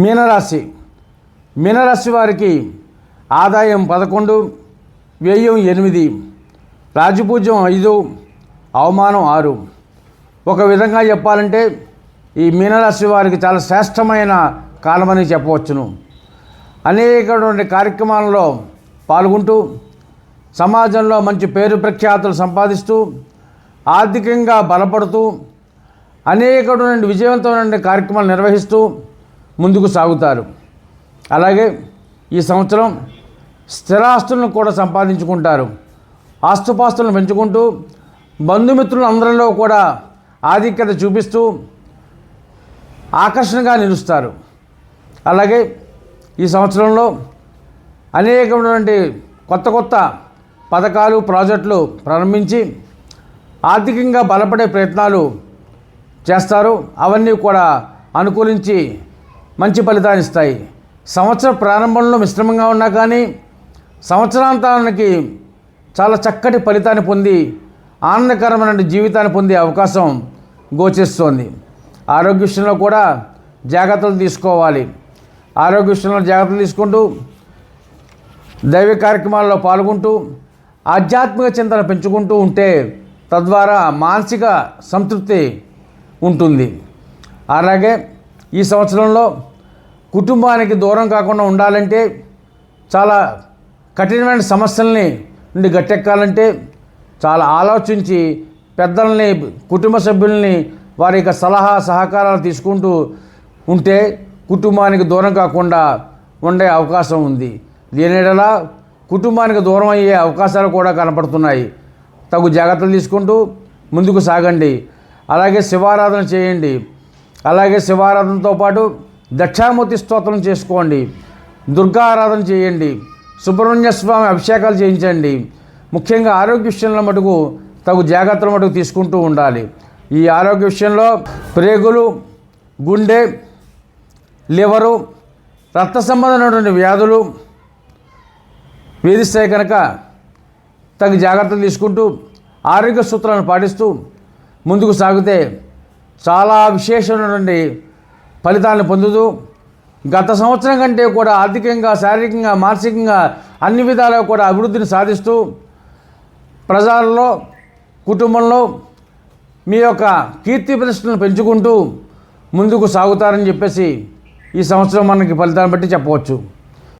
మీనరాశి మీనరాశి వారికి ఆదాయం 11, వ్యయం 8, రాజపూజ్యం 5, అవమానం 6. ఒక విధంగా చెప్పాలంటే ఈ మీనరాశి వారికి చాలా శ్రేష్టమైన కాలమని చెప్పవచ్చును. అనేకటువంటి కార్యక్రమాలలో పాల్గొంటూ సమాజంలో మంచి పేరు ప్రఖ్యాతులు సంపాదిస్తూ ఆర్థికంగా బలపడుతూ అనేకటువంటి విజయవంతమైన కార్యక్రమాలు నిర్వహిస్తూ ముందుకు సాగుతారు. అలాగే ఈ సంవత్సరం స్థిరాస్తులను కూడా సంపాదించుకుంటారు. ఆస్తుపాస్తులను పెంచుకుంటూ బంధుమిత్రులు అందరిలో కూడా ఆధిక్యత చూపిస్తూ ఆకర్షణగా నిలుస్తారు. అలాగే ఈ సంవత్సరంలో అనేకమైనటువంటి కొత్త పథకాలు ప్రాజెక్టులు ప్రారంభించి ఆర్థికంగా బలపడే ప్రయత్నాలు చేస్తారు. అవన్నీ కూడా అనుకూలించి మంచి ఫలితాన్ని ఇస్తాయి. సంవత్సర ప్రారంభంలో మిశ్రమంగా ఉన్నా కానీ సంవత్సరాంతానికి చాలా చక్కటి ఫలితాన్ని పొంది ఆనందకరమైన జీవితాన్ని పొందే అవకాశం గోచరిస్తోంది. ఆరోగ్య విషయంలో కూడా జాగ్రత్తలు తీసుకోవాలి. ఆరోగ్య విషయంలో జాగ్రత్తలు తీసుకుంటూ దైవ కార్యక్రమాల్లో పాల్గొంటూ ఆధ్యాత్మిక చింతన పెంచుకుంటూ ఉంటే తద్వారా మానసిక సంతృప్తి ఉంటుంది. అలాగే ఈ సంవత్సరంలో కుటుంబానికి దూరం కాకుండా ఉండాలంటే చాలా కఠినమైన సమస్యల్ని నుండి గట్టెక్కాలంటే చాలా ఆలోచించి పెద్దల్ని కుటుంబ సభ్యుల్ని వారి యొక్క సలహా సహకారాలు తీసుకుంటూ ఉంటే కుటుంబానికి దూరం కాకుండా ఉండే అవకాశం ఉంది. దీనివల్ల కుటుంబానికి దూరం అయ్యే అవకాశాలు కూడా కనపడుతున్నాయి. తగు జాగ్రత్తలు తీసుకుంటూ ముందుకు సాగండి. అలాగే శివారాధన చేయండి. అలాగే శివారాధనతో పాటు దక్షామూర్తి స్తోత్రం చేసుకోండి. దుర్గా ఆరాధన చేయండి. సుబ్రహ్మణ్య స్వామి అభిషేకాలు చేయించండి. ముఖ్యంగా ఆరోగ్య విషయంలో మటుకు తగు జాగ్రత్తల మటుకు తీసుకుంటూ ఉండాలి. ఈ ఆరోగ్య విషయంలో ప్రేగులు, గుండె, లివరు, రక్త సంబంధమైనటువంటి వ్యాధులు వేధిస్తాయి కనుక తగు జాగ్రత్తలు తీసుకుంటూ ఆరోగ్య సూత్రాలను పాటిస్తూ ముందుకు సాగితే చాలా విశేషమైనటువంటి ఫలితాలను పొందుతూ గత సంవత్సరం కంటే కూడా ఆర్థికంగా, శారీరకంగా, మానసికంగా అన్ని విధాలుగా కూడా అభివృద్ధిని సాధిస్తూ ప్రజల్లో, కుటుంబంలో మీ యొక్క కీర్తి ప్రతిష్టలను పెంచుకుంటూ ముందుకు సాగుతారని చెప్పేసి ఈ సంవత్సరం మనకి ఫలితాన్ని బట్టి చెప్పవచ్చు.